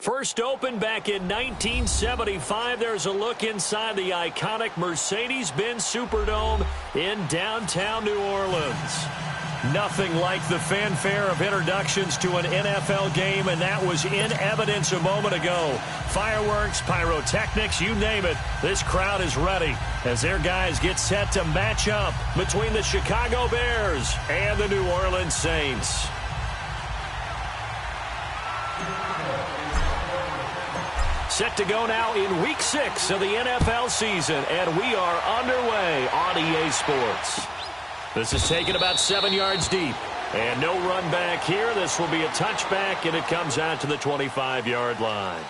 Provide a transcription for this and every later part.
First opened back in 1975. There's a look inside the iconic Mercedes-Benz Superdome in downtown New Orleans. Nothing like the fanfare of introductions to an NFL game, and that was in evidence a moment ago. Fireworks, pyrotechnics, you name it. This crowd is ready as their guys get set to match up between the Chicago Bears and the New Orleans Saints. Set to go now in Week 6 of the NFL season, and we are underway on EA Sports. This is taken about 7 yards deep, and no run back here. This will be a touchback, and it comes out to the 25-yard line.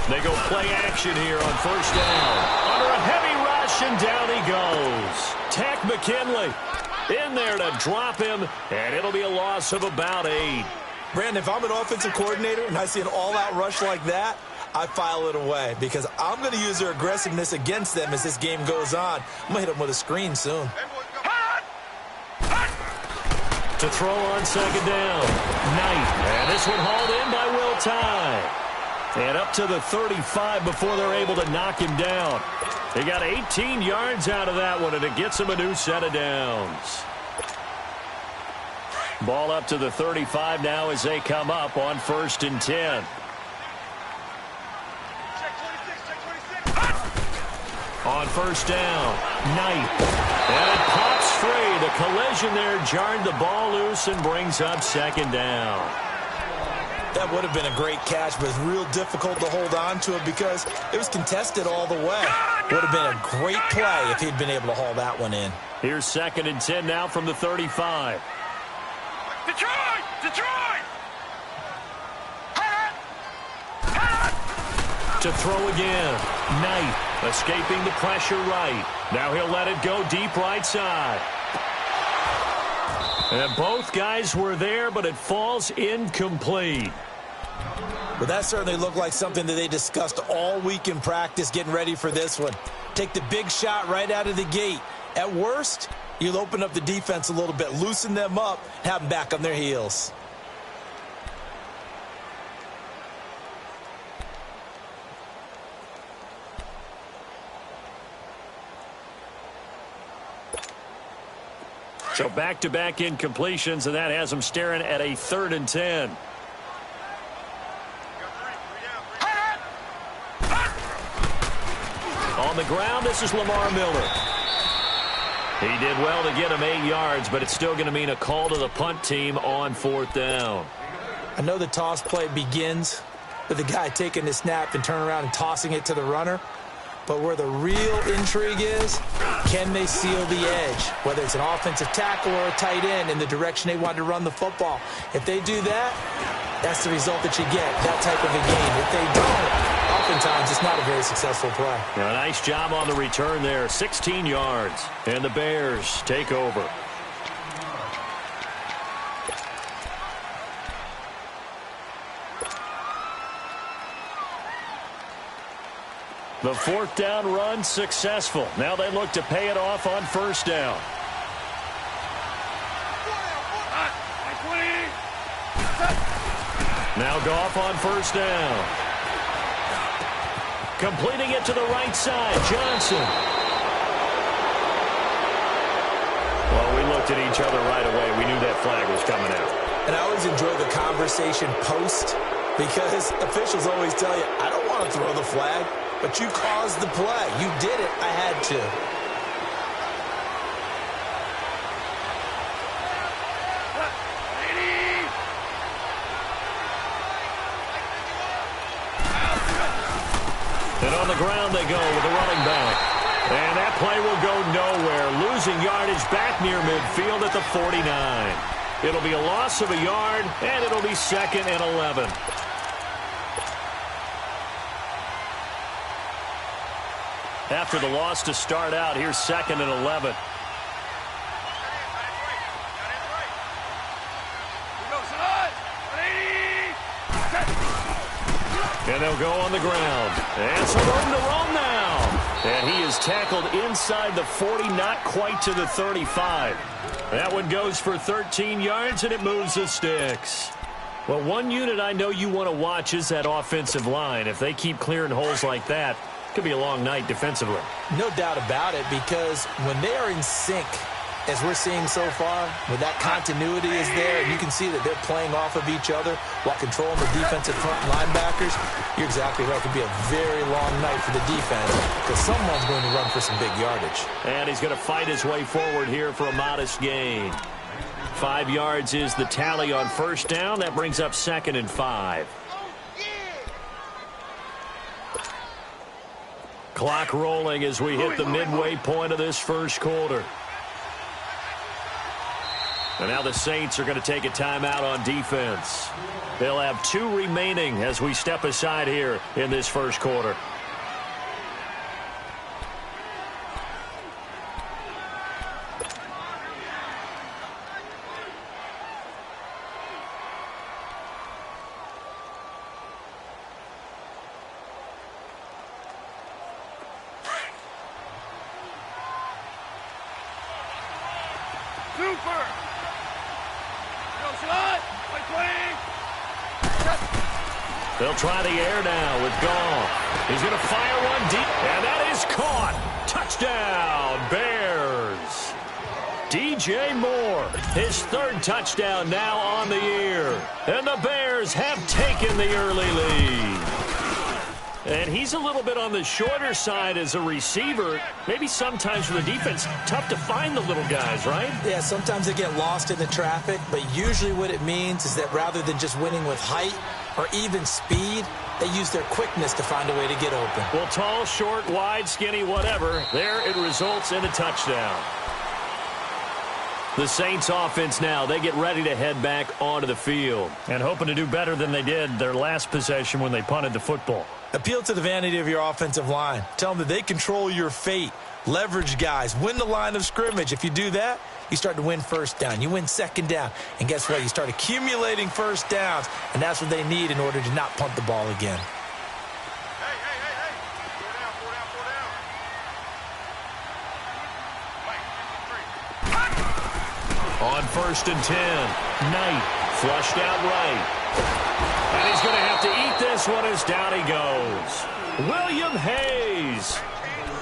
They go play action here on first down. Under a heavy rush, and down he goes. Tack McKinley in there to drop him, and it'll be a loss of about 8. Brandon, if I'm an offensive coordinator and I see an all-out rush like that, I file it away because I'm going to use their aggressiveness against them as this game goes on. I'm going to hit them with a screen soon. To throw on second down, Knight. And this one hauled in by Will Tye. And up to the 35 before they're able to knock him down. They got 18 yards out of that one, and it gets them a new set of downs. Ball up to the 35 now as they come up on 1st and 10. On first down, Knight. And it pops free. The collision there jarred the ball loose and brings up second down. That would have been a great catch, but it's real difficult to hold on to it because it was contested all the way. Would have been a great play if he'd been able to haul that one in. Here's 2nd and 10 now from the 35. Detroit! Detroit! To throw again. Knight escaping the pressure right. Now he'll let it go deep right side. And both guys were there, but it falls incomplete. But that certainly looked like something that they discussed all week in practice getting ready for this one. Take the big shot right out of the gate. At worst, you'll open up the defense a little bit, loosen them up, have them back on their heels. So back-to-back incompletions, and that has them staring at a 3rd and 10. On the ground, this is Lamar Miller. He did well to get him 8 yards, but it's still going to mean a call to the punt team on 4th down. I know the toss play begins with the guy taking the snap and turning around and tossing it to the runner. But where the real intrigue is, can they seal the edge? Whether it's an offensive tackle or a tight end in the direction they want to run the football. If they do that, that's the result that you get, that type of a game. If they don't, oftentimes it's not a very successful play. Now, a nice job on the return there, 16 yards. And the Bears take over. The 4th down run successful. Now they look to pay it off on 1st down. Now Goff on 1st down. Completing it to the right side, Johnson. Well, we looked at each other right away. We knew that flag was coming out. And I always enjoy the conversation post because officials always tell you, I don't want to throw the flag. But you caused the play. You did it. I had to. And on the ground they go with the running back. And that play will go nowhere, losing yardage back near midfield at the 49. It'll be a loss of a yard, and it'll be 2nd and 11. After the loss to start out, here's 2nd and 11. And they'll go on the ground. And some room to roam now. And he is tackled inside the 40, not quite to the 35. That one goes for 13 yards, and it moves the sticks. Well, one unit I know you want to watch is that offensive line. If they keep clearing holes like that, it could be a long night defensively. No doubt about it, because when they are in sync, as we're seeing so far, when that continuity is there, and you can see that they're playing off of each other while controlling the defensive front linebackers, you're exactly right. It could be a very long night for the defense because someone's going to run for some big yardage. And he's going to fight his way forward here for a modest gain. 5 yards is the tally on first down. That brings up 2nd and 5. Clock rolling as we hit the midway point of this first quarter. And now the Saints are going to take a timeout on defense. They'll have 2 remaining as we step aside here in this first quarter. They'll try the air now with Goff. He's going to fire one deep, and that is caught. Touchdown, Bears. DJ Moore, his 3rd touchdown now on the year. And the Bears have taken the early lead. And he's a little bit on the shorter side as a receiver. Maybe sometimes for the defense, tough to find the little guys, right? Yeah, sometimes they get lost in the traffic, but usually what it means is that rather than just winning with height or even speed, they use their quickness to find a way to get open. Well, tall, short, wide, skinny, whatever, there it results in a touchdown. The Saints offense now, they get ready to head back onto the field and hoping to do better than they did their last possession when they punted the football. Appeal to the vanity of your offensive line. Tell them that they control your fate. Leverage guys. Win the line of scrimmage. If you do that, you start to win first down. You win second down. And guess what? You start accumulating first downs. And that's what they need in order to not punt the ball again. Hey. 4 down. On 1st and 10, Knight flushed out right. And he's going to have to eat this one as down he goes. William Hayes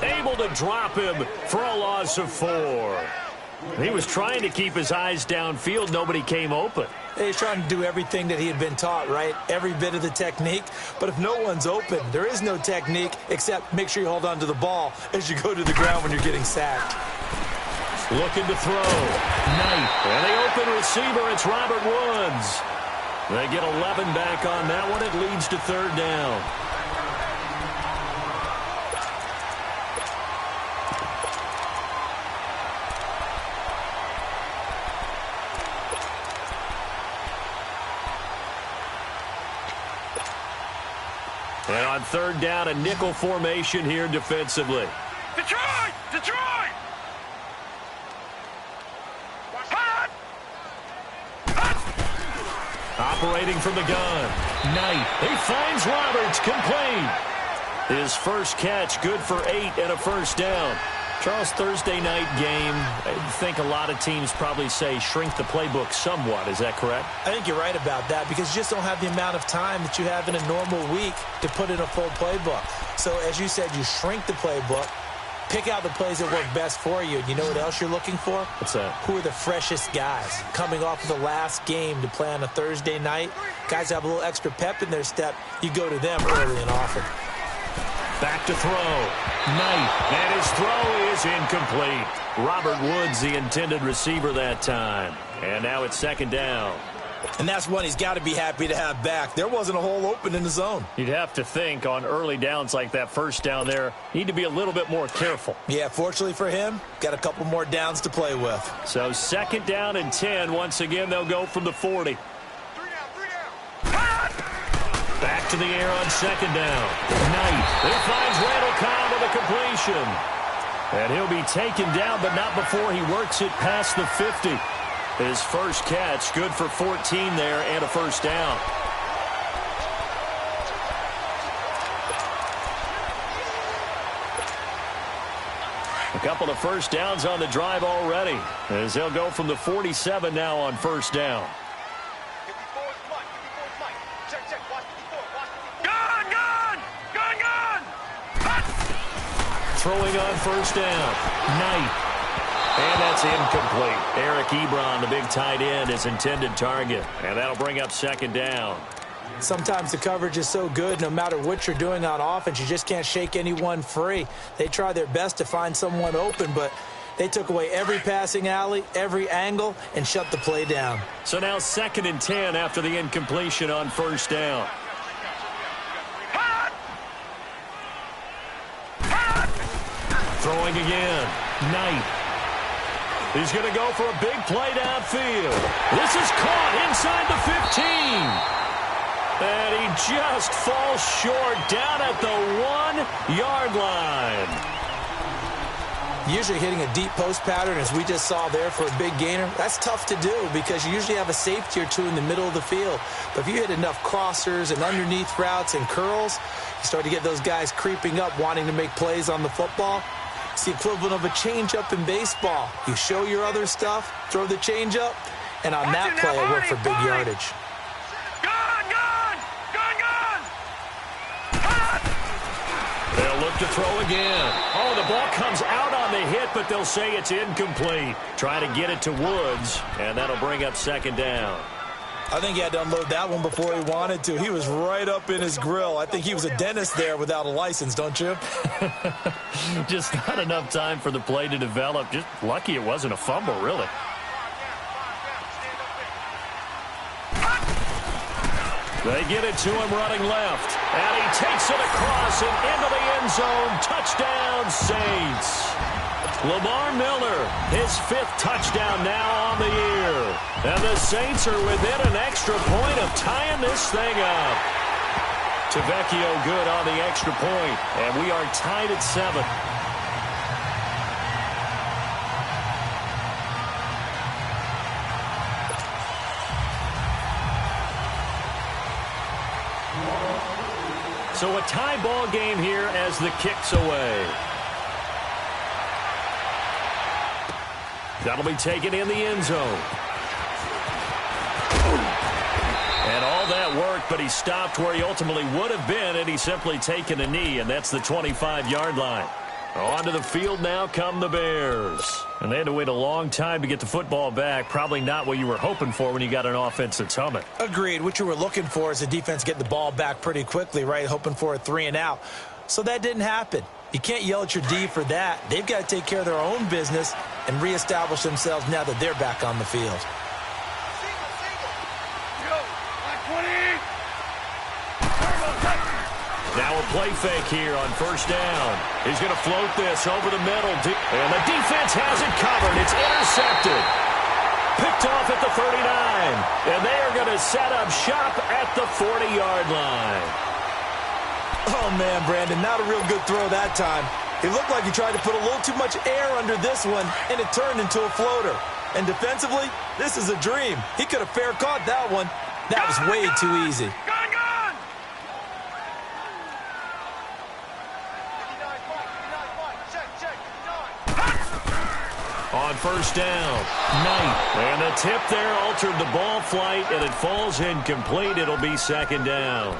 able to drop him for a loss of 4. He was trying to keep his eyes downfield. Nobody came open. He's trying to do everything that he had been taught, right? Every bit of the technique. But if no one's open, there is no technique except make sure you hold on to the ball as you go to the ground when you're getting sacked. Looking to throw. Knight. And the open receiver, it's Robert Woods. They get 11 back on that one. It leads to 3rd down. And on 3rd down, a nickel formation here defensively. Detroit! Operating from the gun. Knight. He finds Roberts, complete. His first catch, good for 8 and a first down. Charles, Thursday night game, I think a lot of teams probably say shrink the playbook somewhat. Is that correct? I think you're right about that because you just don't have the amount of time that you have in a normal week to put in a full playbook. So as you said, you shrink the playbook, pick out the plays that work best for you. And you know what else you're looking for? What's that? Who are the freshest guys coming off of the last game to play on a Thursday night? Guys have a little extra pep in their step. You go to them early and often. Back to throw. Knight. And his throw is incomplete. Robert Woods, the intended receiver that time. And now it's 2nd down. And that's one he's got to be happy to have back. There wasn't a hole open in the zone. You'd have to think on early downs like that first down there, need to be a little bit more careful. Yeah, fortunately for him, got a couple more downs to play with. So 2nd down and 10. Once again, they'll go from the 40. Back to the air on 2nd down. Knight. He finds Randall Cobb with a completion. And he'll be taken down, but not before he works it past the 50. His first catch, good for 14 there and a first down. A couple of first downs on the drive already, as they'll go from the 47 now on first down. Throwing on first down. Knight. And that's incomplete. Eric Ebron, the big tight end, his intended target. And that'll bring up 2nd down. Sometimes the coverage is so good, no matter what you're doing on offense, you just can't shake anyone free. They try their best to find someone open, but they took away every passing alley, every angle, and shut the play down. So now 2nd and 10 after the incompletion on first down. Throwing again. Knight. He's going to go for a big play downfield. This is caught inside the 15. And he just falls short down at the 1-yard line. Usually hitting a deep post pattern, as we just saw there for a big gainer, that's tough to do because you usually have a safety or two in the middle of the field. But if you hit enough crossers and underneath routes and curls, you start to get those guys creeping up wanting to make plays on the football. It's the equivalent of a changeup in baseball. You show your other stuff, throw the changeup, and on that play, it worked for big yardage. They'll look to throw again. Oh, the ball comes out on the hit, but they'll say it's incomplete. Try to get it to Woods, and that'll bring up 2nd down. I think he had to unload that one before he wanted to. He was right up in his grill. I think he was a dentist there without a license, don't you? Just not enough time for the play to develop. Just lucky it wasn't a fumble, really. They get it to him running left. And he takes it across and into the end zone. Touchdown, Saints. Lamar Miller, his 5th touchdown now on the year. And the Saints are within an extra point of tying this thing up. Tavecchio good on the extra point. And we are tied at 7. So a tie ball game here as the kick's away. That'll be taken in the end zone. And all that work, but he stopped where he ultimately would have been, and he's simply taken a knee, and that's the 25-yard line. Onto the field now come the Bears. And they had to wait a long time to get the football back. Probably not what you were hoping for when you got an offense that's humming. Agreed. What you were looking for is the defense getting the ball back pretty quickly, right? Hoping for a 3-and-out. So that didn't happen. You can't yell at your D for that. They've got to take care of their own business and reestablish themselves now that they're back on the field. Now a play fake here on first down. He's going to float this over the middle. And the defense has it covered. It's intercepted. Picked off at the 39. And they are going to set up shop at the 40-yard line. Oh, man, Brandon, not a real good throw that time. It looked like he tried to put a little too much air under this one, and it turned into a floater. And defensively, this is a dream. He could have fair caught that one. That was way too easy. On first down, Knight. And the tip there altered the ball flight, and it falls incomplete. It'll be 2nd down.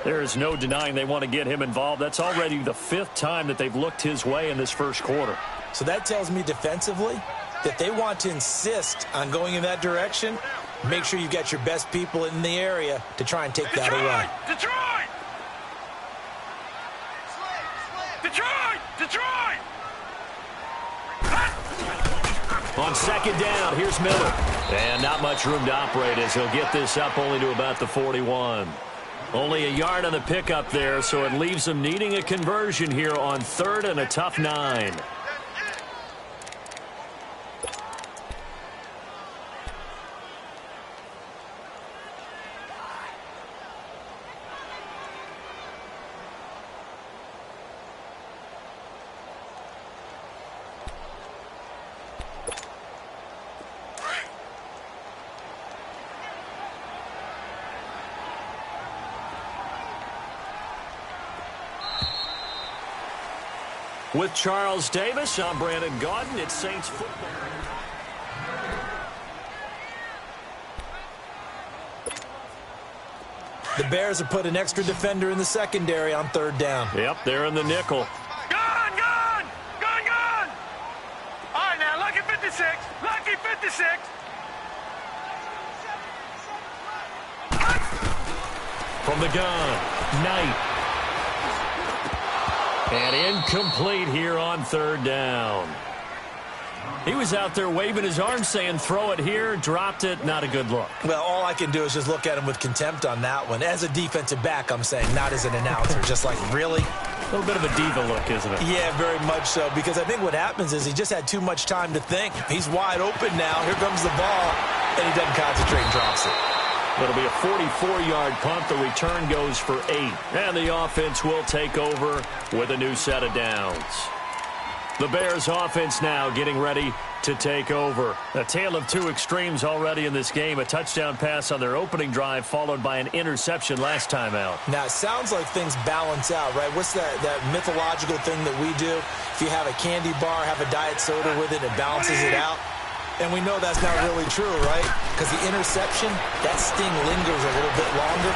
There is no denying they want to get him involved. That's already the 5th time that they've looked his way in this first quarter. So that tells me defensively that they want to insist on going in that direction. Make sure you've got your best people in the area to try and take that away. Detroit! Detroit! Detroit! On second down, here's Miller. And not much room to operate as he'll get this up only to about the 41. Only a yard on the pickup there, so it leaves them needing a conversion here on third and a tough 9. With Charles Davis, I'm Brandon Gaudin. It's Saints football. The Bears have put an extra defender in the secondary on third down. Yep, they're in the nickel. Gone, gone! Gone, gone! All right, now, lucky 56. Lucky 56. From the gun, Knight. And incomplete here on third down. He was out there waving his arms saying, throw it here, dropped it, not a good look. Well, all I can do is just look at him with contempt on that one. As a defensive back, I'm saying, not as an announcer. Just like, really? A little bit of a diva look, isn't it? Yeah, very much so, because I think what happens is he just had too much time to think. He's wide open now. Here comes the ball, and he doesn't concentrate and drops it. It'll be a 44-yard punt. The return goes for 8. And the offense will take over with a new set of downs. The Bears offense now getting ready to take over. A tale of two extremes already in this game. A touchdown pass on their opening drive followed by an interception last time out. Now, it sounds like things balance out, right? What's that mythological thing that we do? If you have a candy bar, have a diet soda with it, it balances it out. And we know that's not really true, right? Because the interception, that sting lingers a little bit longer.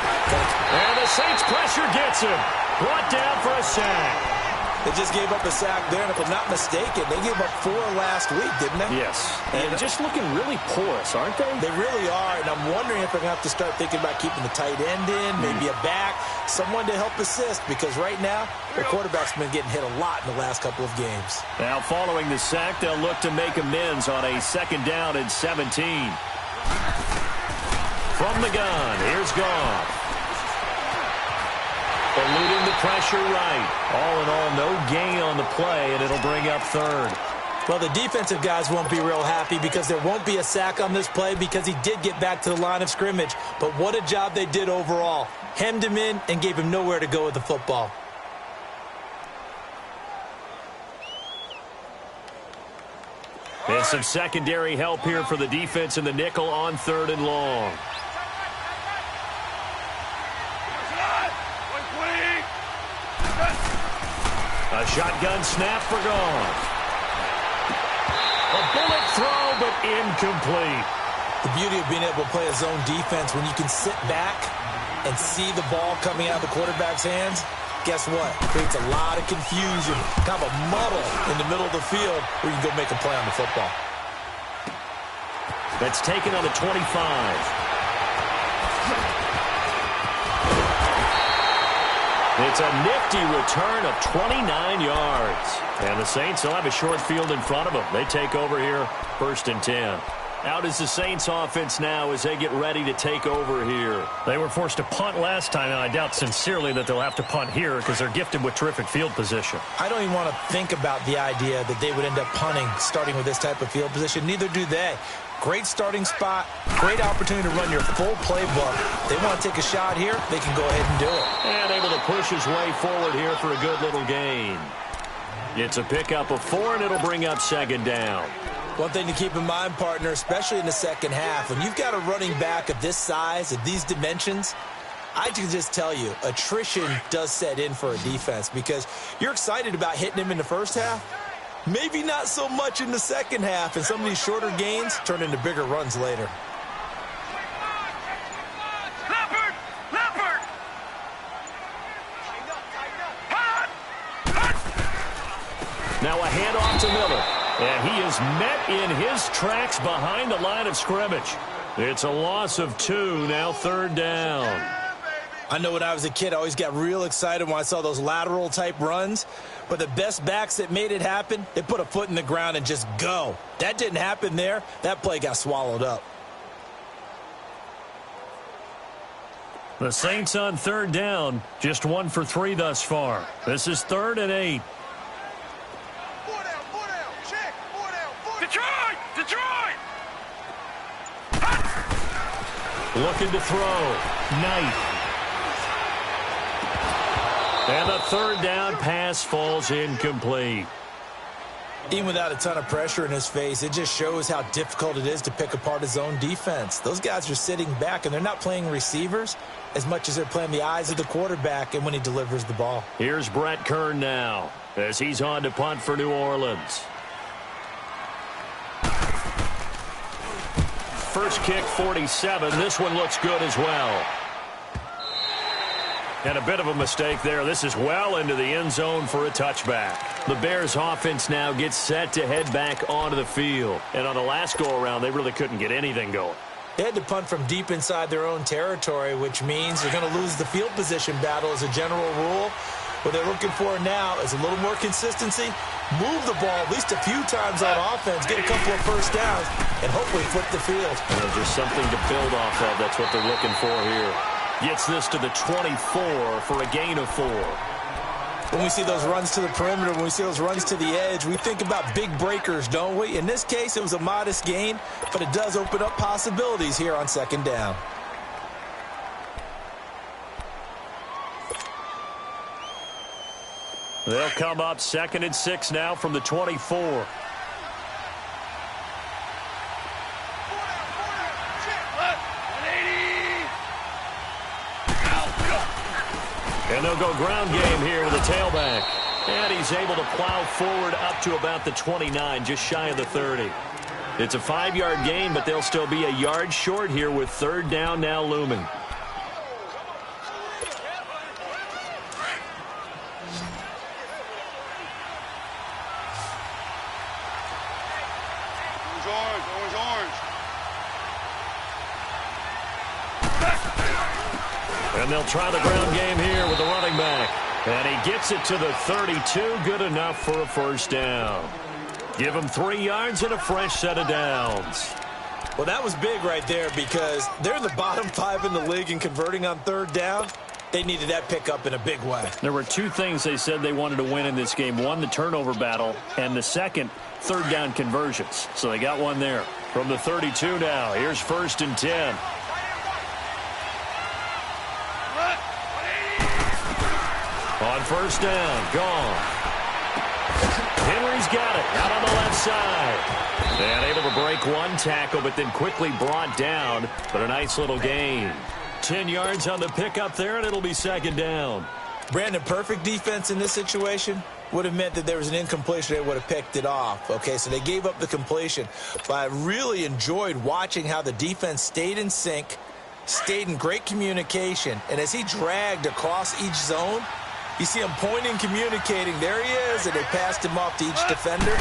And the Saints pressure gets him. Brought down for a sack. They just gave up a sack there, and if I'm not mistaken, they gave up 4 last week, didn't they? Yes. And just looking really porous, aren't they? They really are, and I'm wondering if they're going to have to start thinking about keeping the tight end in, maybe a back, someone to help assist, because right now, their quarterback's been getting hit a lot in the last couple of games. Now, following the sack, they'll look to make amends on a second down and 17. From the gun, here's Goff. Eluding the pressure right. All in all, no gain on the play, and it'll bring up third. Well, the defensive guys won't be real happy because there won't be a sack on this play because he did get back to the line of scrimmage. But what a job they did overall. Hemmed him in and gave him nowhere to go with the football. And some secondary help here for the defense in the nickel on third and long. A shotgun snap for Goff. A bullet throw, but incomplete. The beauty of being able to play a zone defense when you can sit back and see the ball coming out of the quarterback's hands, guess what? Creates a lot of confusion, kind of a muddle in the middle of the field where you can go make a play on the football. That's taken on the 25. It's a nifty return of 29 yards. And the Saints will have a short field in front of them. They take over here, 1st and 10. Out is the Saints offense now as they get ready to take over here. They were forced to punt last time, and I doubt sincerely that they'll have to punt here because they're gifted with terrific field position. I don't even want to think about the idea that they would end up punting starting with this type of field position. Neither do they. Great starting spot, great opportunity to run your full playbook. They want to take a shot here, they can go ahead and do it. And able to push his way forward here for a good little gain. It's a pickup of 4, and it'll bring up second down. One thing to keep in mind, partner, especially in the second half, when you've got a running back of this size, of these dimensions, I can just tell you, attrition does set in for a defense because you're excited about hitting him in the first half. Maybe not so much in the second half, and some of these shorter gains turn into bigger runs later. Leopard! Leopard! Now a handoff to Miller. And he is met in his tracks behind the line of scrimmage. It's a loss of 2, now third down. I know when I was a kid, I always got real excited when I saw those lateral-type runs. But the best backs that made it happen, they put a foot in the ground and just go. That didn't happen there. That play got swallowed up. The Saints on third down, just 1 for 3 thus far. This is 3rd and 8. Check. Detroit! Looking to throw. Knight. And the 3rd down pass falls incomplete. Even without a ton of pressure in his face, it just shows how difficult it is to pick apart his own defense. Those guys are sitting back, and they're not playing receivers as much as they're playing the eyes of the quarterback and when he delivers the ball. Here's Brett Kern now as he's on to punt for New Orleans. First kick, 47. This one looks good as well. And a bit of a mistake there. This is well into the end zone for a touchback. The Bears offense now gets set to head back onto the field. And on the last go-around, they really couldn't get anything going. They had to punt from deep inside their own territory, which means they're going to lose the field position battle as a general rule. What they're looking for now is a little more consistency, move the ball at least a few times on offense, get a couple of first downs, and hopefully flip the field. Well, there's something to build off of. That's what they're looking for here. Gets this to the 24 for a gain of 4. When we see those runs to the perimeter, when we see those runs to the edge, we think about big breakers, don't we? In this case, it was a modest gain, but it does open up possibilities here on 2nd down. They'll come up 2nd and 6 now from the 24. And they'll go ground game here with a tailback. And he's able to plow forward up to about the 29, just shy of the 30. It's a 5-yard gain, but they'll still be a yard short here with 3rd down now looming. And they'll try the ground game here with the running back. And he gets it to the 32. Good enough for a first down. Give him 3 yards and a fresh set of downs. Well, that was big right there because they're in the bottom 5 in the league in converting on 3rd down. They needed that pickup in a big way. There were 2 things they said they wanted to win in this game. One, the turnover battle, and the second, 3rd down conversions. So they got one there. From the 32 now, here's 1st and 10. On 1st down, gone. Henry's got it out on the left side. And able to break one tackle, but then quickly brought down. But a nice little gain. 10 yards on the pickup there, and it'll be 2nd down. Brandon, perfect defense in this situation would have meant that there was an incompletion. They would have picked it off. Okay, so they gave up the completion. But I really enjoyed watching how the defense stayed in sync, stayed in great communication. And as he dragged across each zone, you see him pointing, communicating. There he is, and they passed him off to each defender.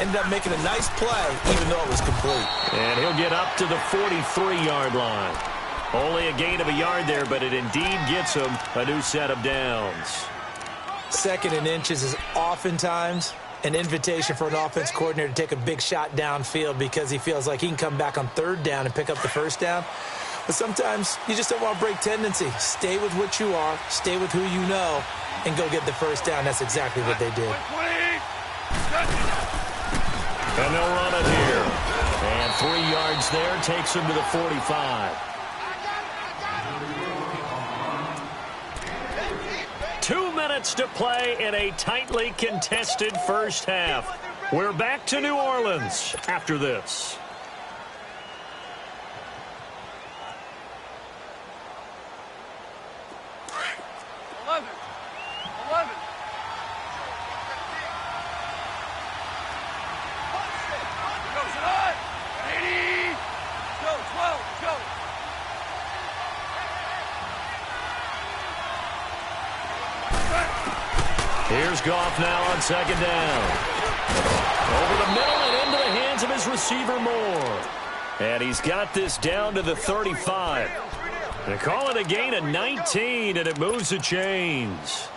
Ended up making a nice play, even though it was complete. And he'll get up to the 43-yard line. Only a gain of a yard there, but it indeed gets him a new set of downs. 2nd and inches is oftentimes an invitation for an offense coordinator to take a big shot downfield because he feels like he can come back on 3rd down and pick up the first down. But sometimes you just don't want to break tendency. Stay with what you are, stay with who you know, and go get the first down. That's exactly what they did. And they'll run it here. And 3 yards there takes him to the 45. 2 minutes to play in a tightly contested first half. We're back to New Orleans after this. Here's Goff now on 2nd down. Over the middle and into the hands of his receiver Moore. And he's got this down to the 35. They call it a gain of 19, and it moves the chains.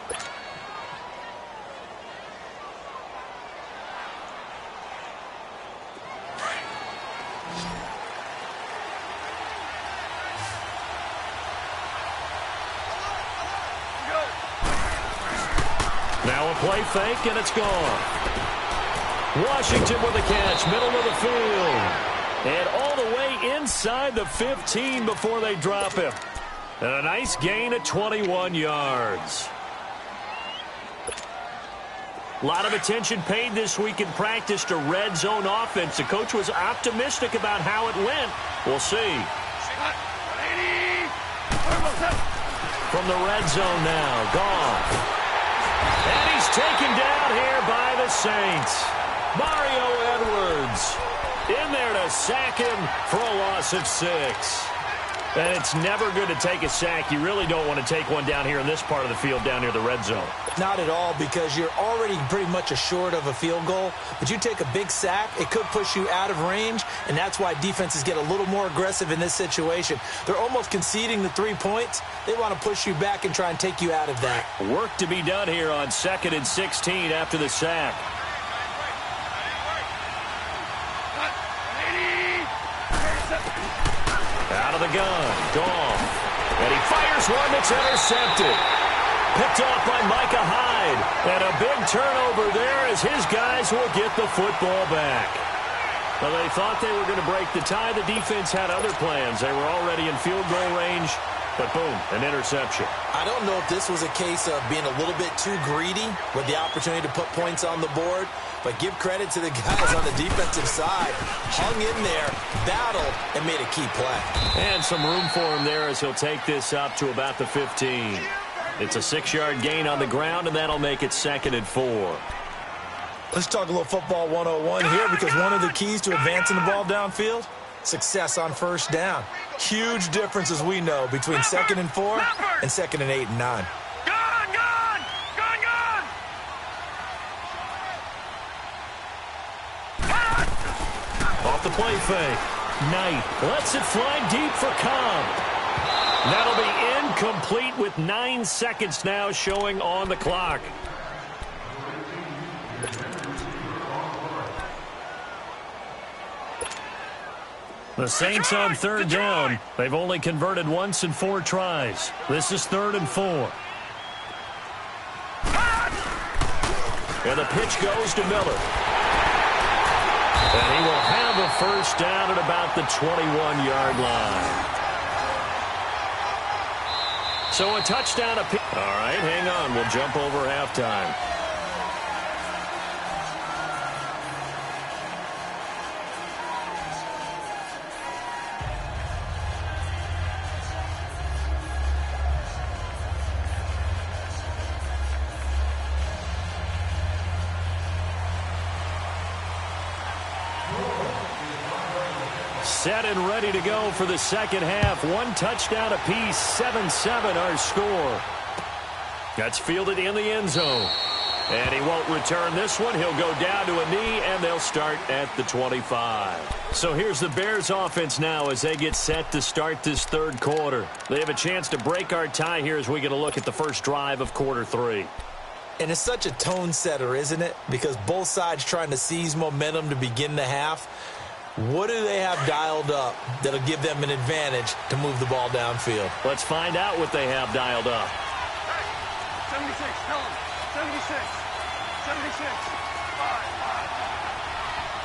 Now a play fake, and it's gone. Washington with a catch, middle of the field. And all the way inside the 15 before they drop him. And a nice gain of 21 yards. A lot of attention paid this week in practice to red zone offense. The coach was optimistic about how it went. We'll see. From the red zone now, Goff. And he's taken down here by the Saints. Mario Edwards in there to sack him for a loss of 6. And it's never good to take a sack. You really don't want to take one down here in this part of the field down near the red zone. Not at all, because you're already pretty much assured of a field goal. But you take a big sack, it could push you out of range, and that's why defenses get a little more aggressive in this situation. They're almost conceding the 3 points. They want to push you back and try and take you out of that. Work to be done here on 2nd and 16 after the sack. Out of the gun, Goff. And he fires one that's intercepted. Picked off by Micah Hyde. And a big turnover there as his guys will get the football back. Well, they thought they were going to break the tie. The defense had other plans. They were already in field goal range. But boom, an interception. I don't know if this was a case of being a little bit too greedy with the opportunity to put points on the board, but give credit to the guys on the defensive side. Hung in there, battled, and made a key play. And some room for him there as he'll take this up to about the 15. It's a 6-yard gain on the ground, and that'll make it 2nd and 4. Let's talk a little football 101 here, because one of the keys to advancing the ball downfield, success on first down. Huge difference, as we know, between 2nd and 4 and 2nd and 8 and 9. Off the play fake. Knight lets it fly deep for Cobb. That'll be incomplete with 9 seconds now showing on the clock. The Saints on 3rd down. They've only converted once in 4 tries. This is 3rd and 4. And the pitch goes to Miller. And he will have a first down at about the 21-yard line. So a touchdown apiece. All right, hang on. We'll jump over halftime. Set and ready to go for the second half. 1 touchdown apiece, 7-7 our score. That's fielded in the end zone. And he won't return this one. He'll go down to a knee, and they'll start at the 25. So here's the Bears offense now as they get set to start this 3rd quarter. They have a chance to break our tie here as we get a look at the first drive of quarter 3. And it's such a tone setter, isn't it? Because both sides trying to seize momentum to begin the half. What do they have dialed up that'll give them an advantage to move the ball downfield? Let's find out what they have dialed up. 76, tell him. 76. 76.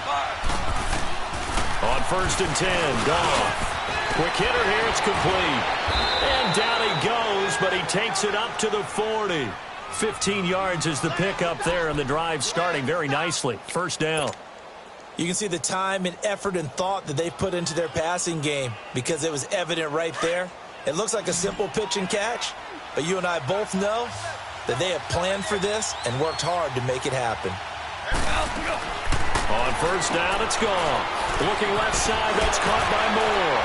5. On 1st and 10, Goff. Quick hitter here, it's complete. And down he goes, but he takes it up to the 40. 15 yards is the pickup there, and the drive starting very nicely. First down. You can see the time and effort and thought that they put into their passing game because it was evident right there. It looks like a simple pitch and catch, but you and I both know that they have planned for this and worked hard to make it happen. On 1st down, it's gone. Looking left side, that's caught by Moore.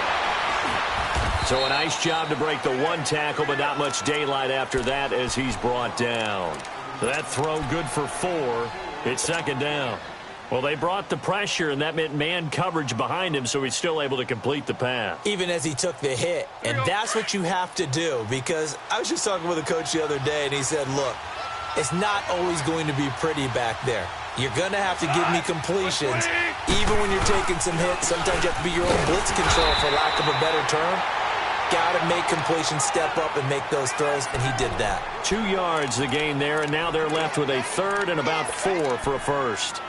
So a nice job to break the 1 tackle, but not much daylight after that as he's brought down. That throw good for 4. It's 2nd down. Well, they brought the pressure, and that meant man coverage behind him, so he's still able to complete the pass. Even as he took the hit. And that's what you have to do, because I was just talking with a coach the other day, and he said, look, it's not always going to be pretty back there. You're going to have to give me completions. Even when you're taking some hits, sometimes you have to be your own blitz control, for lack of a better term. Got to make completions, step up, and make those throws, and he did that. 2 yards the gain there, and now they're left with a third and about 4 for a first.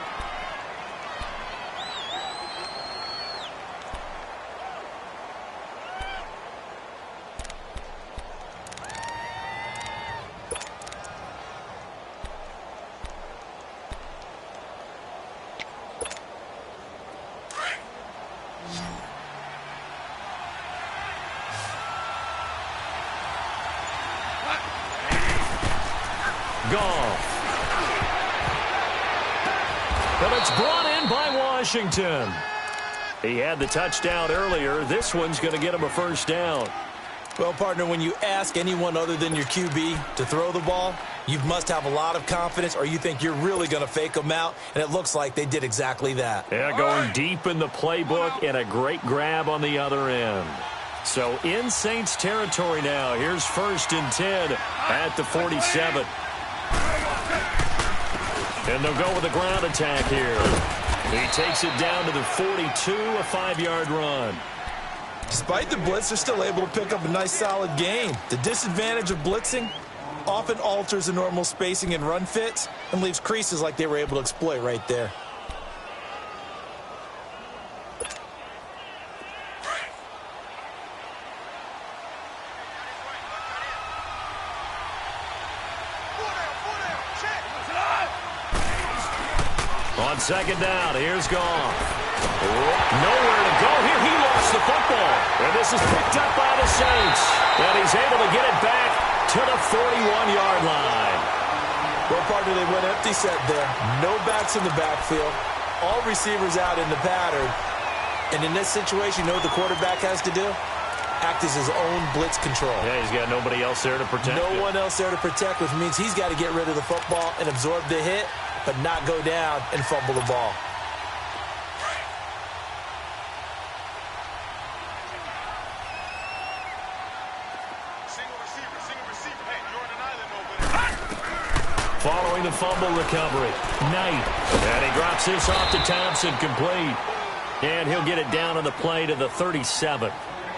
But it's brought in by Washington. He had the touchdown earlier. This one's going to get him a first down. Well, partner, when you ask anyone other than your QB to throw the ball, you must have a lot of confidence, or you think you're really going to fake them out, and it looks like they did exactly that. Yeah, going deep in the playbook and a great grab on the other end. So in Saints territory now. Here's 1st and 10 at the 47. And they'll go with a ground attack here. He takes it down to the 42, a 5-yard run. Despite the blitz, they're still able to pick up a nice, solid gain. The disadvantage of blitzing often alters the normal spacing and run fits and leaves creases like they were able to exploit right there. On 2nd down, here's Goff. Nowhere to go here. He lost the football. And this is picked up by the Saints. And he's able to get it back to the 41-yard line. Well, partner, they went empty set there. No backs in the backfield. All receivers out in the pattern. And in this situation, you know what the quarterback has to do? Act as his own blitz control. Yeah, he's got nobody else there to protect No one else there to protect, which means he's got to get rid of the football and absorb the hit, but not go down and fumble the ball. Following the fumble recovery, Knight. And he drops this off to Thompson, complete. And he'll get it down on the play to the 37.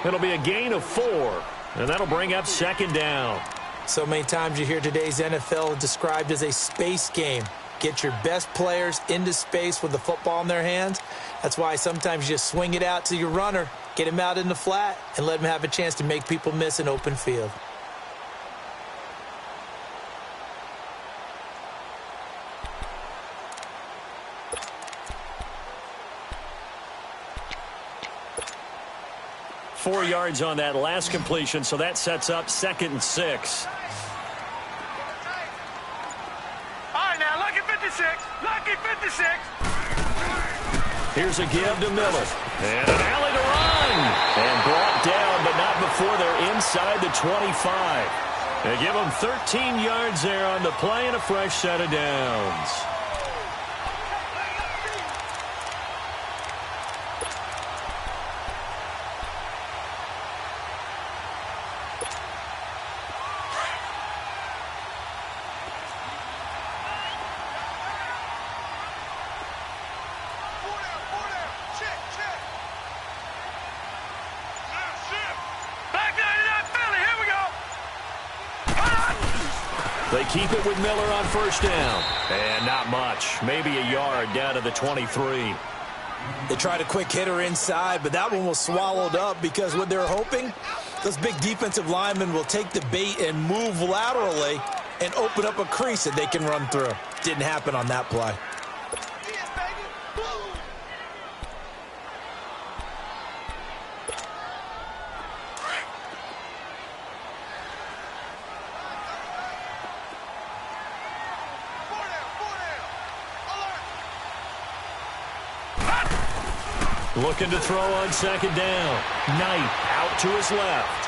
It'll be a gain of 4, and that'll bring up 2nd down. So many times you hear today's NFL described as a space game. Get your best players into space with the football in their hands. That's why sometimes you just swing it out to your runner, get him out in the flat, and let him have a chance to make people miss an open field. Four yards on that last completion, so that sets up 2nd and 6. All right, now, lucky 56. Lucky 56. Here's a give to Miller. And an alley to run. And brought down, but not before they're inside the 25. They give them 13 yards there on the play and a fresh set of downs. They keep it with Miller on 1st down. And not much. Maybe a yard down to the 23. They tried a quick hitter inside, but that one was swallowed up because what they're hoping, those big defensive linemen will take the bait and move laterally and open up a crease that they can run through. Didn't happen on that play. Looking to throw on 2nd down. Knight out to his left.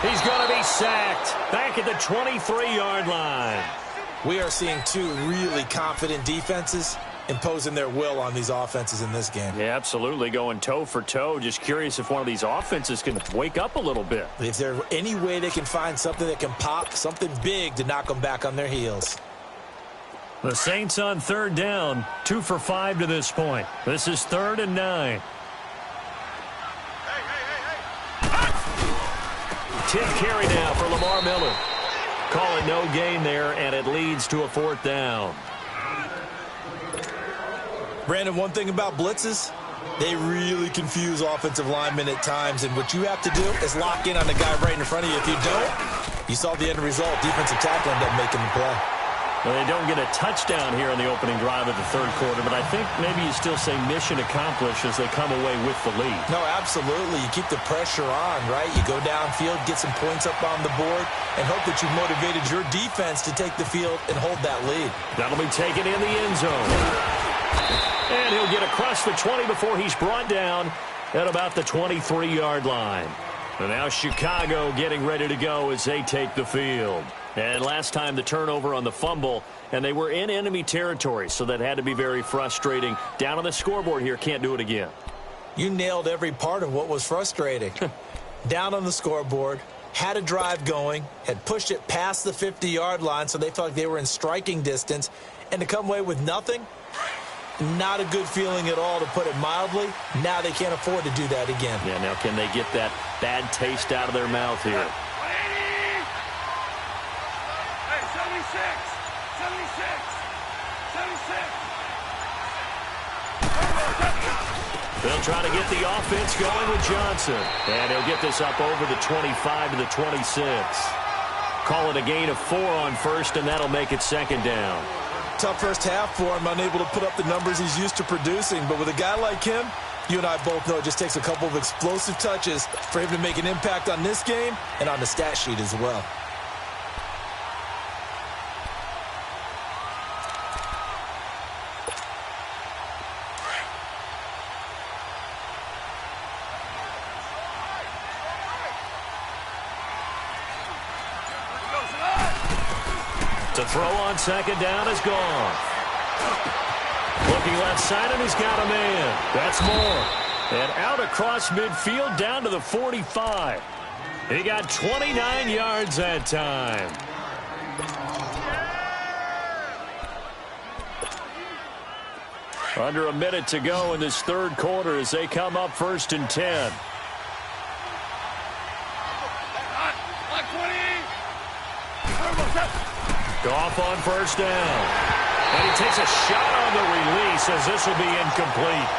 He's going to be sacked back at the 23-yard line. We are seeing two really confident defenses imposing their will on these offenses in this game. Yeah, absolutely, going toe for toe. Just curious if one of these offenses can wake up a little bit. If there's any way they can find something that can pop, something big to knock them back on their heels. The Saints on third down, 2 for 5 to this point. This is 3rd and 9. Tip carry now for Lamar Miller. Call it no gain there, and it leads to a 4th down. Brandon, one thing about blitzes, they really confuse offensive linemen at times, and what you have to do is lock in on the guy right in front of you. If you don't, you saw the end result. Defensive tackle ended up making the play. Well, they don't get a touchdown here on the opening drive of the third quarter, but I think maybe you still say mission accomplished as they come away with the lead. No, absolutely. You keep the pressure on, right? You go downfield, get some points up on the board, and hope that you've motivated your defense to take the field and hold that lead. That'll be taken in the end zone. And he'll get across the 20 before he's brought down at about the 23-yard line. And now Chicago getting ready to go as they take the field. And last time the turnover on the fumble, and they were in enemy territory, so that had to be very frustrating. Down on the scoreboard here, can't do it again. You nailed every part of what was frustrating. Down on the scoreboard, had a drive going, had pushed it past the 50-yard line, so they felt like they were in striking distance, and to come away with nothing, not a good feeling at all, to put it mildly. Now they can't afford to do that again. Yeah, now can they get that bad taste out of their mouth here? 76, 76. They'll try to get the offense going with Johnson. And he'll get this up over the 25 to the 26. Call it a gain of 4 on first, and that'll make it 2nd down. Tough first half for him, unable to put up the numbers he's used to producing. But with a guy like him, you and I both know it just takes a couple of explosive touches for him to make an impact on this game and on the stat sheet as well. To throw on 2nd down is gone. Looking left side, and he's got a man. That's Moore. And out across midfield down to the 45. He got 29 yards that time. Under a minute to go in this third quarter as they come up 1st and 10. Goff on 1st down. And he takes a shot on the release as this will be incomplete.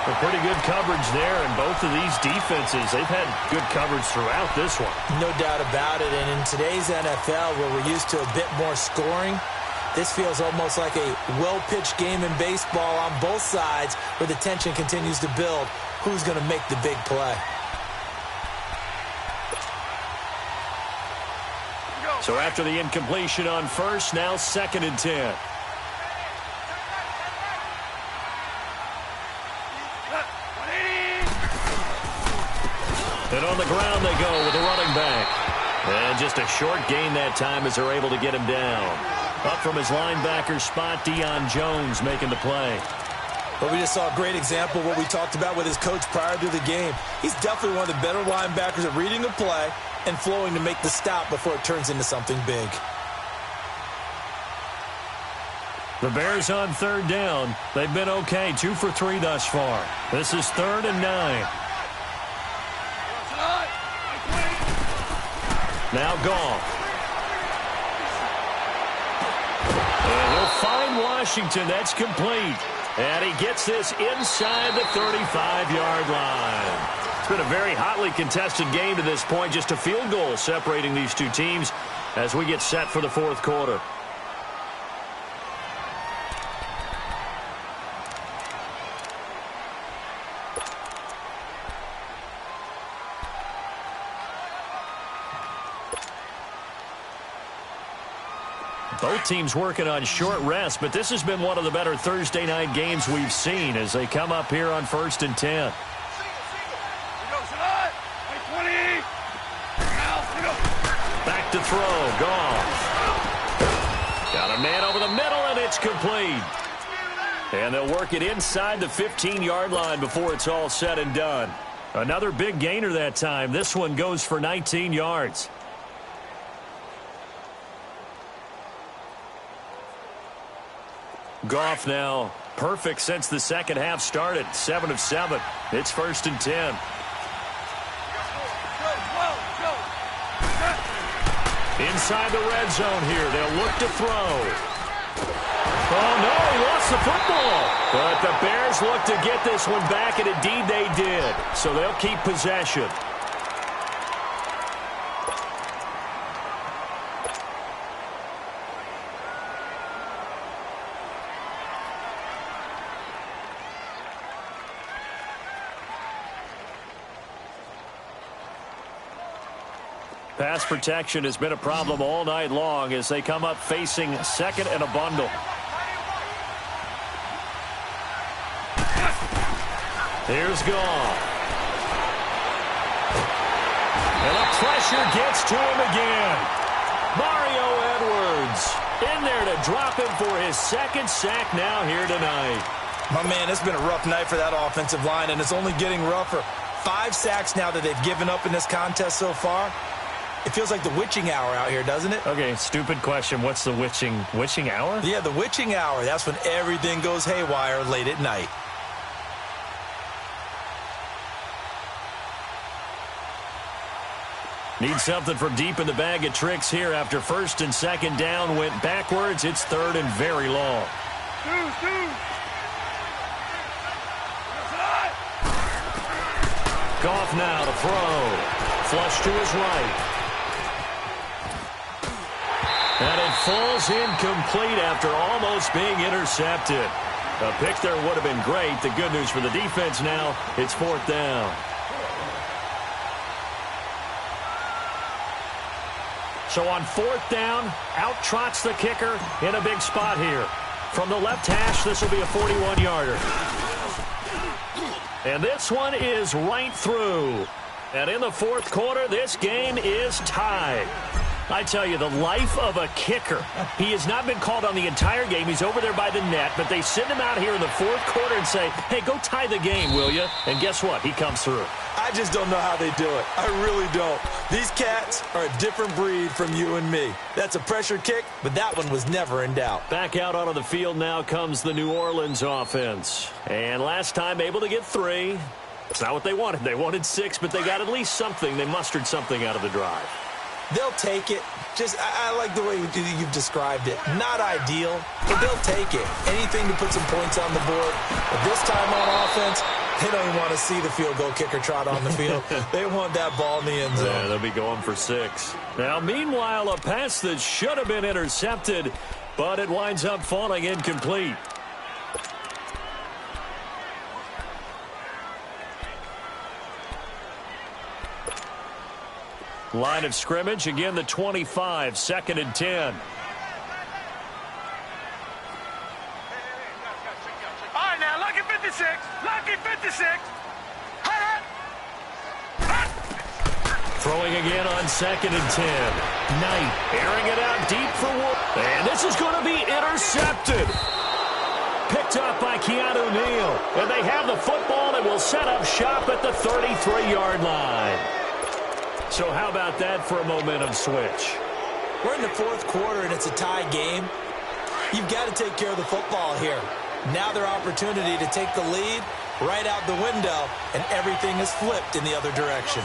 A pretty good coverage there, and both of these defenses, they've had good coverage throughout this one. No doubt about it, and in today's NFL, where we're used to a bit more scoring, this feels almost like a well-pitched game in baseball on both sides, where the tension continues to build. Who's going to make the big play? So after the incompletion on first, now 2nd and 10. And on the ground they go with a running back. And just a short gain that time as they're able to get him down. Up from his linebacker spot, Deion Jones making the play. But we just saw a great example of what we talked about with his coach prior to the game. He's definitely one of the better linebackers at reading the play and flowing to make the stop before it turns into something big. The Bears on 3rd down. They've been okay, 2 for 3 thus far. This is 3rd and 9. Now Goff. And he'll find Washington. That's complete. And he gets this inside the 35-yard line. It's been a very hotly contested game to this point. Just a field goal separating these two teams as we get set for the 4th quarter. Both teams working on short rest, but this has been one of the better Thursday night games we've seen as they come up here on 1st and 10. Back to throw. Goff. Got a man complete. And they'll work it inside the 15-yard line before it's all said and done. Another big gainer that time. This one goes for 19 yards. Goff now perfect since the second half started. 7 of 7. It's 1st and 10. Inside the red zone here. They'll look to throw. Oh, no, he lost the football. But the Bears look to get this one back, and indeed they did. So they'll keep possession. Pass protection has been a problem all night long as they come up facing second and a bundle. Here's Goff. And the pressure gets to him again. Mario Edwards in there to drop him for his second sack now here tonight. My man, it's been a rough night for that offensive line, and it's only getting rougher. 5 sacks now that they've given up in this contest so far. It feels like the witching hour out here, doesn't it? Okay, stupid question. What's the witching hour? Yeah, the witching hour. That's when everything goes haywire late at night. Need something from deep in the bag of tricks here after 1st and 2nd down went backwards. It's 3rd and very long. Goff now to throw. Flush to his right. And it falls incomplete after almost being intercepted. A pick there would have been great. The good news for the defense now, it's 4th down. So on 4th down, out trots the kicker in a big spot here. From the left hash, this will be a 41-yarder. And this one is right through. And in the 4th quarter, this game is tied. I tell you, the life of a kicker. He has not been called on the entire game. He's over there by the net, but they send him out here in the 4th quarter and say, hey, go tie the game, will you? And guess what? He comes through. I just don't know how they do it. I really don't. These cats are a different breed from you and me. That's a pressure kick, but that one was never in doubt. Back out onto the field now comes the New Orleans offense. And last time able to get 3. It's not what they wanted. They wanted 6, but they got at least something. They mustered something out of the drive. They'll take it. I like the way you've described it. Not ideal, but they'll take it. Anything to put some points on the board. But this time on offense, they don't even want to see the field goal kicker trot on the field. They want that ball in the end zone. Yeah, they'll be going for 6. Now, meanwhile, a pass that should have been intercepted, but it winds up falling incomplete. Line of scrimmage, again the 25, 2nd and 10. All right, now, lucky 56. Lucky 56. Throwing again on 2nd and 10. Knight airing it out deep for Wood. And this is going to be intercepted. Picked up by Keanu Neal. And they have the football and will set up shop at the 33-yard line. So how about that for a momentum switch? We're in the 4th quarter, and it's a tie game. You've got to take care of the football here. Now their opportunity to take the lead right out the window, and everything is flipped in the other direction.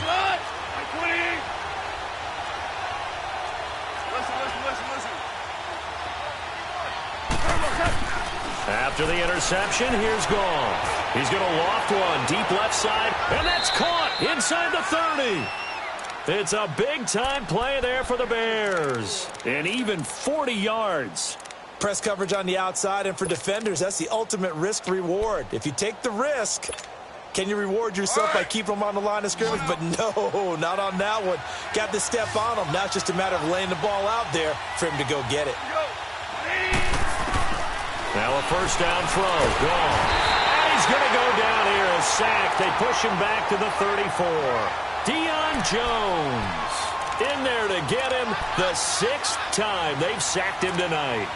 After the interception, here's Goff. He's going to loft one deep left side, and that's caught inside the 30. It's a big-time play there for the Bears. And even 40 yards. Press coverage on the outside, and for defenders, that's the ultimate risk-reward. If you take the risk, can you reward yourself by keeping them on the line of scrimmage? But no, not on that one. Got the step on them. Now it's just a matter of laying the ball out there for him to go get it. Now a 1st down throw. Gone. And he's going to go down here. A sack. They push him back to the 34. Deion Jones in there to get him the 6th time they've sacked him tonight.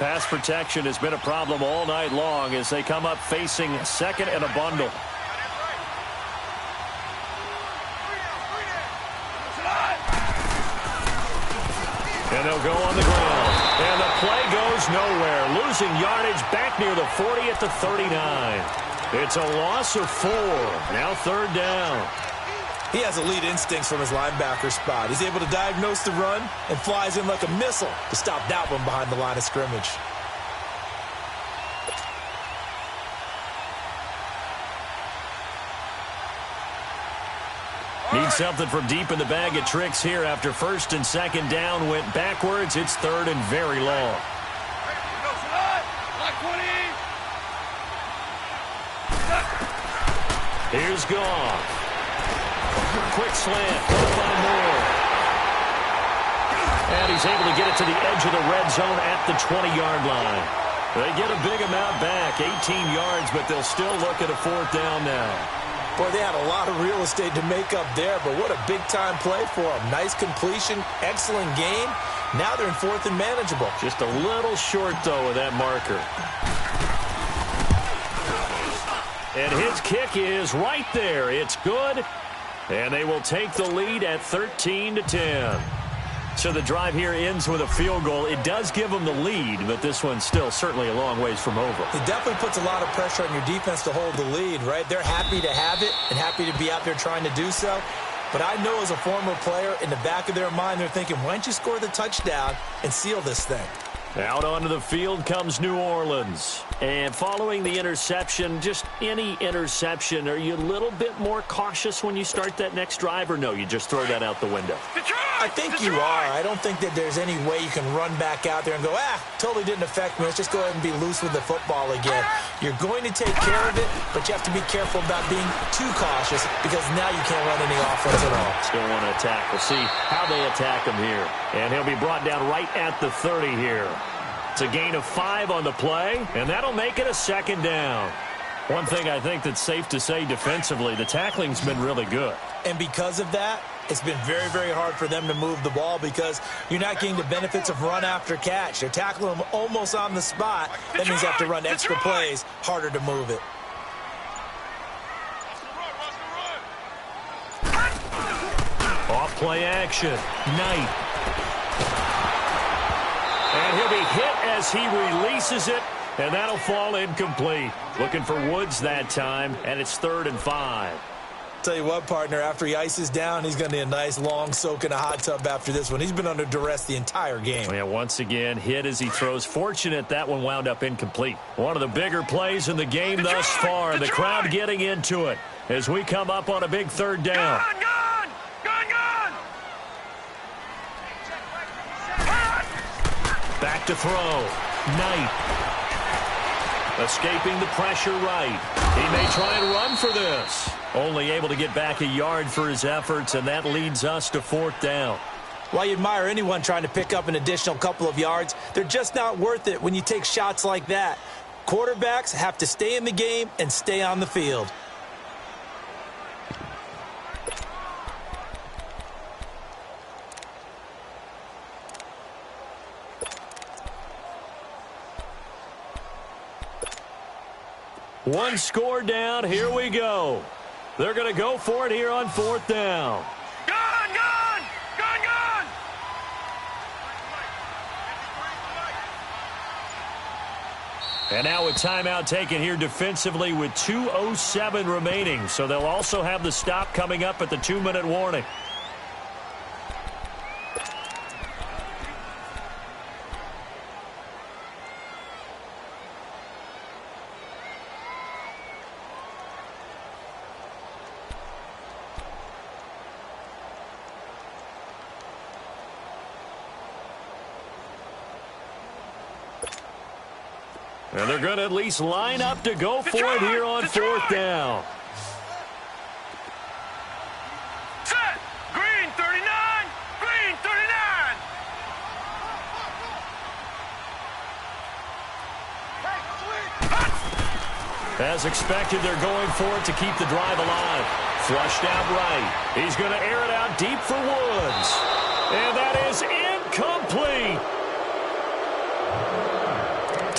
Pass protection has been a problem all night long as they come up facing second and a bundle. And they'll go on the ground. And the play goes nowhere. Losing yardage back near the 40 at the 39. It's a loss of 4. Now third down. He has elite instincts from his linebacker spot. He's able to diagnose the run and flies in like a missile to stop that one behind the line of scrimmage. Need something from deep in the bag of tricks here after first and second down went backwards. It's third and very long. Here's Goff. Quick slant. By Moore. And he's able to get it to the edge of the red zone at the 20-yard line. They get a big amount back, 18 yards, but they'll still look at a fourth down now. Boy, they had a lot of real estate to make up there, but what a big-time play for them. Nice completion, excellent game. Now they're in fourth and manageable. Just a little short, though, of that marker. And his kick is right there. It's good. And they will take the lead at 13-10. So the drive here ends with a field goal. It does give them the lead, but this one's still certainly a long ways from over. It definitely puts a lot of pressure on your defense to hold the lead, right? They're happy to have it and happy to be out there trying to do so. But I know as a former player, in the back of their mind, they're thinking, why don't you score the touchdown and seal this thing? Out onto the field comes New Orleans. And following the interception, just any interception, are you a little bit more cautious when you start that next drive, or no, you just throw that out the window? I think you are. I don't think that there's any way you can run back out there and go, totally didn't affect me. Let's just go ahead and be loose with the football again. You're going to take care of it, but you have to be careful about being too cautious because now you can't run any offense at all. Still want to attack. We'll see how they attack him here. And he'll be brought down right at the 30 here. It's a gain of 5 on the play, and that'll make it a second down. One thing I think that's safe to say defensively, the tackling's been really good. And because of that, it's been very, very hard for them to move the ball because you're not getting the benefits of run after catch. They're tackling them almost on the spot. That means you have to run extra plays, harder to move it. Off play action. Knight. And he'll be hit as he releases it, and that'll fall incomplete. Looking for Woods that time, and it's 3rd and 5. Tell you what, partner, after he ices down, he's going to need a nice long soak in a hot tub after this one. He's been under duress the entire game. Yeah, once again, hit as he throws. Fortunate that one wound up incomplete. One of the bigger plays in the game thus far. The crowd getting into it as we come up on a big 3rd down. Back to throw. Knight. Escaping the pressure right. He may try and run for this. Only able to get back a yard for his efforts, and that leads us to 4th down. While you admire anyone trying to pick up an additional couple of yards, they're just not worth it when you take shots like that. Quarterbacks have to stay in the game and stay on the field. One score down. Here we go. They're going to go for it here on 4th down. Gone! And now a timeout taken here defensively with 2:07 remaining. So they'll also have the stop coming up at the 2-minute warning. And they're going to at least line up to go for it here on 4th down. Set! Green 39! Green 39! As expected, they're going for it to keep the drive alive. Flushed out right. He's going to air it out deep for Woods. And that is incomplete.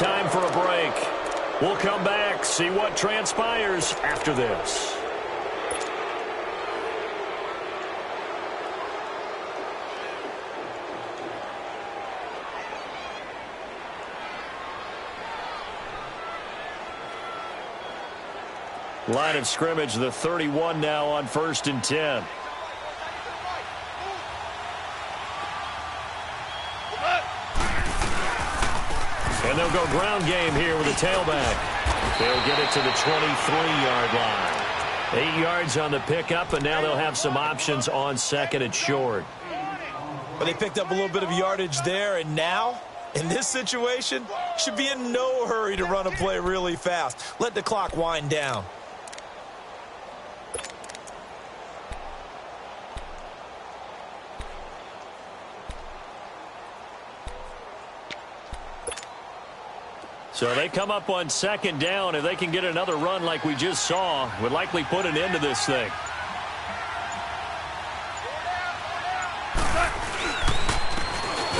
time for a break. We'll come back, see what transpires after this. Line of scrimmage, the 31 now on 1st and 10. And they'll go ground game here with a tailback. They'll get it to the 23-yard line. 8 yards on the pickup, and now they'll have some options on 2nd and short. But they picked up a little bit of yardage there, and now, in this situation, should be in no hurry to run a play really fast. Let the clock wind down. So they come up on 2nd down. If they can get another run like we just saw, would likely put an end to this thing.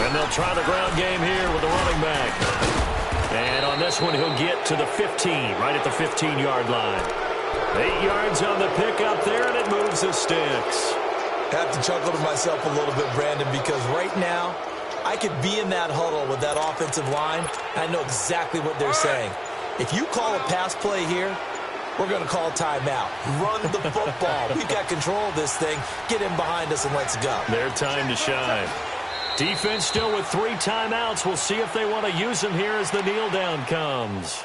And they'll try the ground game here with the running back. And on this one, he'll get to the 15, right at the 15-yard line. 8 yards on the pickup there, and it moves the sticks. I have to chuckle to myself a little bit, Brandon, because right now, I could be in that huddle with that offensive line. I know exactly what they're saying. If you call a pass play here, we're going to call timeout. Run the football. We've got control of this thing. Get in behind us and let's go. Their time to shine. Defense still with 3 timeouts. We'll see if they want to use them here as the kneel down comes.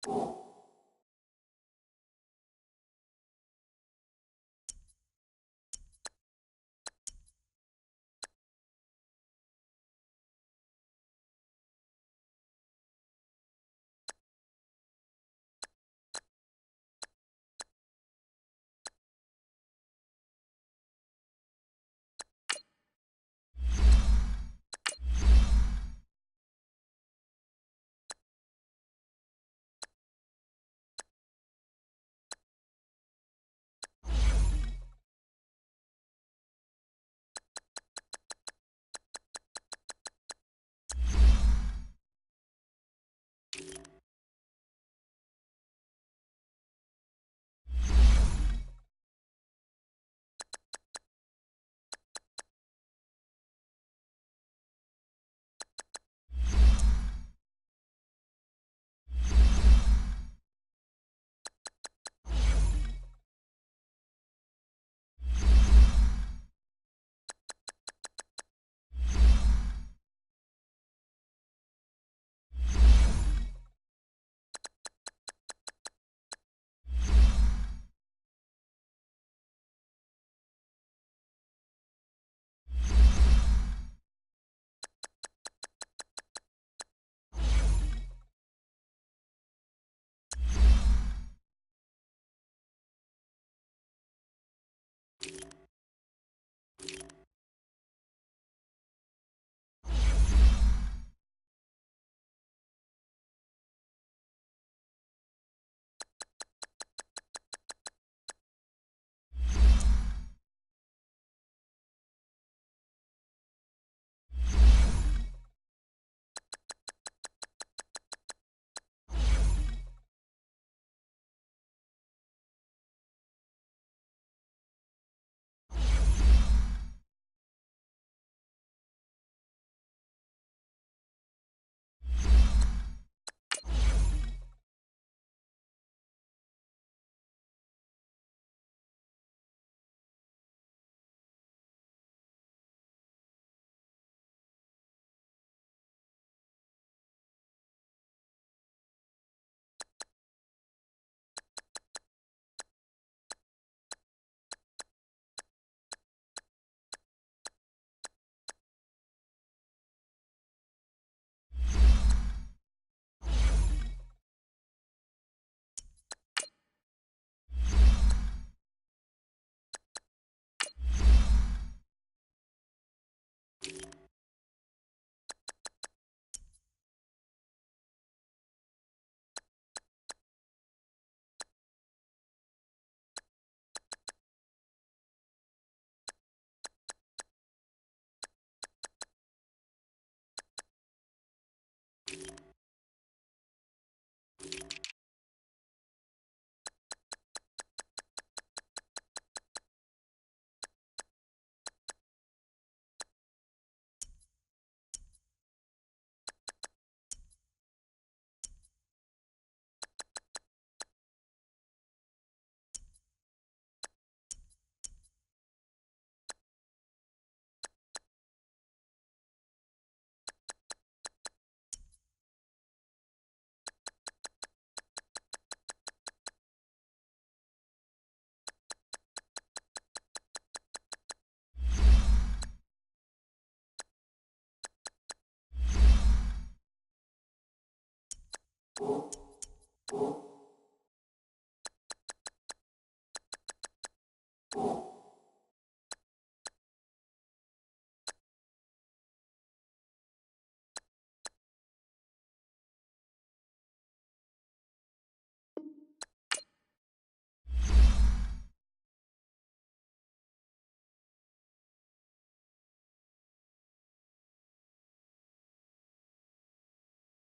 Cool.